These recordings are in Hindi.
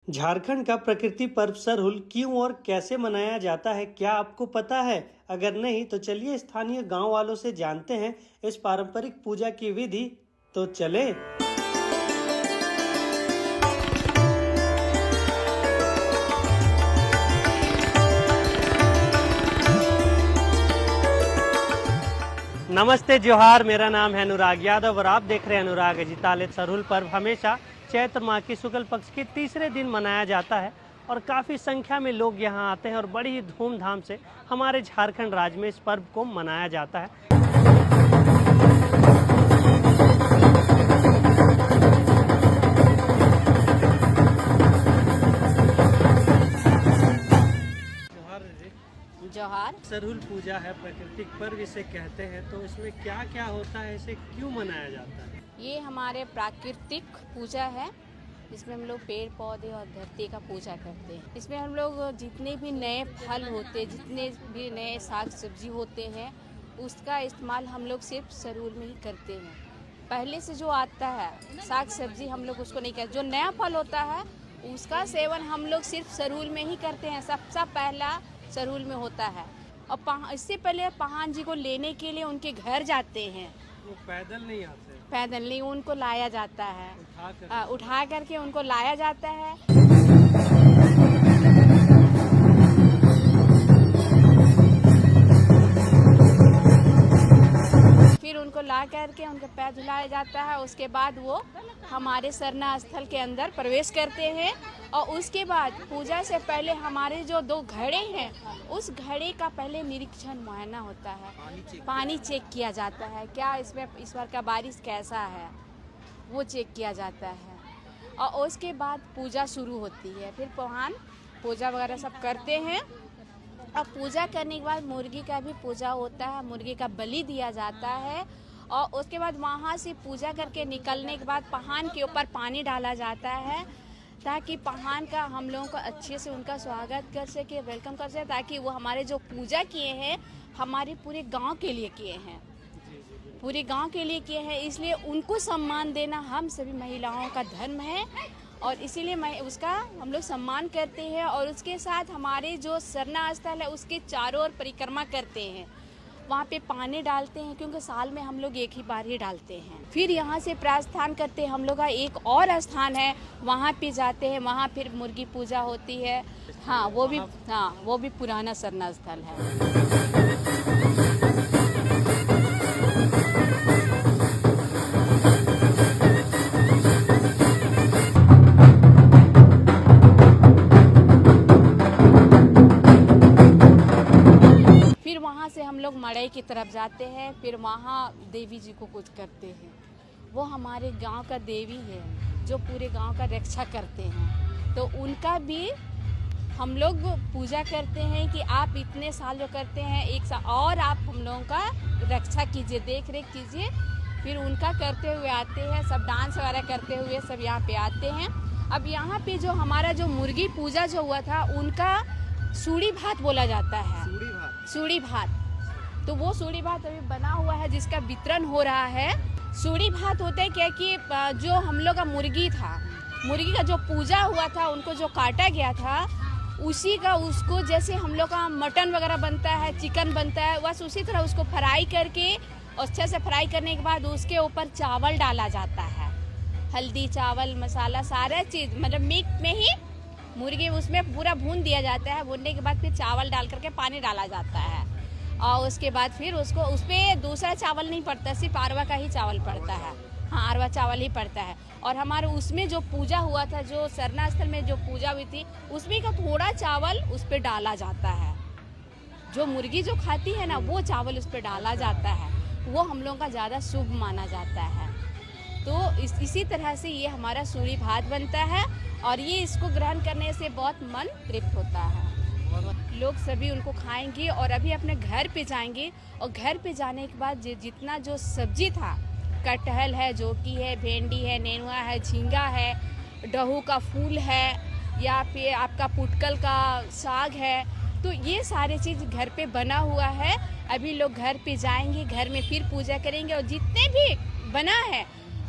झारखंड का प्रकृति पर्व सरहुल क्यों और कैसे मनाया जाता है, क्या आपको पता है? अगर नहीं तो चलिए स्थानीय गांव वालों से जानते हैं इस पारंपरिक पूजा की विधि। तो चले। नमस्ते, जोहार। मेरा नाम है अनुराग यादव और आप देख रहे हैं अनुराग अजितालित। सरहुल पर्व हमेशा चैत्र माह की शुक्ल पक्ष के तीसरे दिन मनाया जाता है और काफ़ी संख्या में लोग यहाँ आते हैं और बड़ी ही धूमधाम से हमारे झारखंड राज्य में इस पर्व को मनाया जाता है। जोहार। सरहुल पूजा है, प्राकृतिक पर्व इसे कहते हैं, तो इसमें क्या क्या होता है, इसे क्यों मनाया जाता है? ये हमारे प्राकृतिक पूजा है, इसमें हम लोग पेड़ पौधे और धरती का पूजा करते हैं। इसमें हम लोग जितने भी नए फल होते, जितने भी नए साग सब्जी होते हैं, उसका इस्तेमाल हम लोग सिर्फ सरहुल में ही करते हैं। पहले से जो आता है साग सब्जी हम लोग उसको नहीं करते। जो नया फल होता है उसका सेवन हम लोग सिर्फ सरहुल में ही करते हैं। सबसे पहला सरहुल में होता है। और इससे पहले पहान जी को लेने के लिए उनके घर जाते हैं। वो पैदल नहीं आते? पैदल नहीं, उनको लाया जाता है, उठा करके उनको लाया जाता है। फिर उनको ला करके उनका पैर धुलाया जाता है। उसके बाद वो हमारे सरना स्थल के अंदर प्रवेश करते हैं। और उसके बाद पूजा से पहले हमारे जो 2 घड़े हैं, उस घड़े का पहले निरीक्षण मुआयना होता है। पानी चेक किया जाता है, क्या इसमें इस बार का बारिश कैसा है, वो चेक किया जाता है। और उसके बाद पूजा शुरू होती है। फिर पहान पूजा वगैरह सब करते हैं। और पूजा करने के बाद मुर्गी का भी पूजा होता है, मुर्गी का बलि दिया जाता है। और उसके बाद वहाँ से पूजा करके निकलने के बाद पहान के ऊपर पानी डाला जाता है, ताकि पहान का हम लोगों को अच्छे से उनका स्वागत कर सके, वेलकम कर सके, ताकि वो हमारे जो पूजा किए हैं हमारे पूरे गांव के लिए किए हैं, पूरे गांव के लिए किए हैं। इसलिए उनको सम्मान देना हम सभी महिलाओं का धर्म है और इसीलिए मैं उसका हम लोग सम्मान करते हैं। और उसके साथ हमारे जो सरना स्थल है उसके चारों ओर परिक्रमा करते हैं, वहाँ पे पानी डालते हैं, क्योंकि साल में हम लोग एक ही बार ही डालते हैं। फिर यहाँ से प्रस्थान करते हैं। हम लोग का एक और स्थान है, वहाँ पे जाते हैं, वहाँ फिर मुर्गी पूजा होती है। हाँ, वो भी पुराना सरना स्थल है। वहाँ से हम लोग मड़ई की तरफ जाते हैं। फिर वहाँ देवी जी को कुछ करते हैं। वो हमारे गांव का देवी है जो पूरे गांव का रक्षा करते हैं, तो उनका भी हम लोग पूजा करते हैं कि आप इतने साल जो करते हैं, 1 साल और आप हम लोगों का रक्षा कीजिए, देख रेख कीजिए। फिर उनका करते हुए आते हैं, सब डांस वगैरह करते हुए सब यहाँ पे आते हैं। अब यहाँ पे जो हमारा जो मुर्गी पूजा जो हुआ था, उनका सूड़ी भात बोला जाता है। सूड़ी भात, तो वो सूड़ी भात अभी बना हुआ है जिसका वितरण हो रहा है। सूड़ी भात होता है क्या कि जो हम लोग का मुर्गी था, मुर्गी का जो पूजा हुआ था, उनको जो काटा गया था, उसी का उसको जैसे हम लोग का मटन वगैरह बनता है, चिकन बनता है, बस उसी तरह उसको फ्राई करके अच्छे से फ्राई करने के बाद उसके ऊपर चावल डाला जाता है। हल्दी, चावल, मसाला, सारा चीज़ मतलब मीट में ही मुर्गी उसमें पूरा भून दिया जाता है। भूनने के बाद फिर चावल डाल करके पानी डाला जाता है। और उसके बाद फिर उसको उस पर दूसरा चावल नहीं पड़ता, सिर्फ अरवा का ही चावल पड़ता है। हाँ, अरवा चावल ही पड़ता है। और हमारे उसमें जो पूजा हुआ था, जो सरना स्थल में जो पूजा हुई थी, उसमें का थोड़ा चावल उस पर डाला जाता है। जो मुर्गी जो खाती है ना, वो चावल उस पर डाला जाता है। वो हम लोगों का ज़्यादा शुभ माना जाता है। तो इसी तरह से ये हमारा सूड़ी भात बनता है और ये इसको ग्रहण करने से बहुत मन तृप्त होता है। लोग सभी उनको खाएंगे और अभी अपने घर पे जाएंगे। और घर पे जाने के बाद जितना जो सब्जी था, कटहल है, जोकी है, भिंडी है, नेनुआ है, झींगा है, डहू का फूल है, या फिर आपका पुटकल का साग है, तो ये सारी चीज़ घर पे बना हुआ है। अभी लोग घर पे जाएंगे, घर में फिर पूजा करेंगे और जितने भी बना है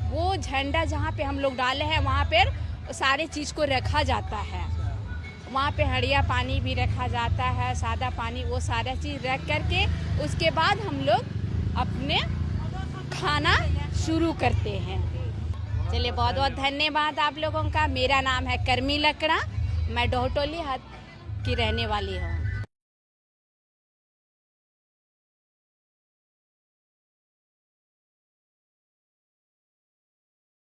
वो झंडा जहाँ पे हम लोग डाले हैं वहाँ पर सारे चीज़ को रखा जाता है। वहाँ पे हड़िया पानी भी रखा जाता है, सादा पानी, वो सारा चीज़ रख करके उसके बाद हम लोग अपने खाना शुरू करते हैं। चलिए, बहुत बहुत धन्यवाद आप लोगों का। मेरा नाम है कर्मी लकड़ा, मैं डोहटोली हद की रहने वाली हूँ।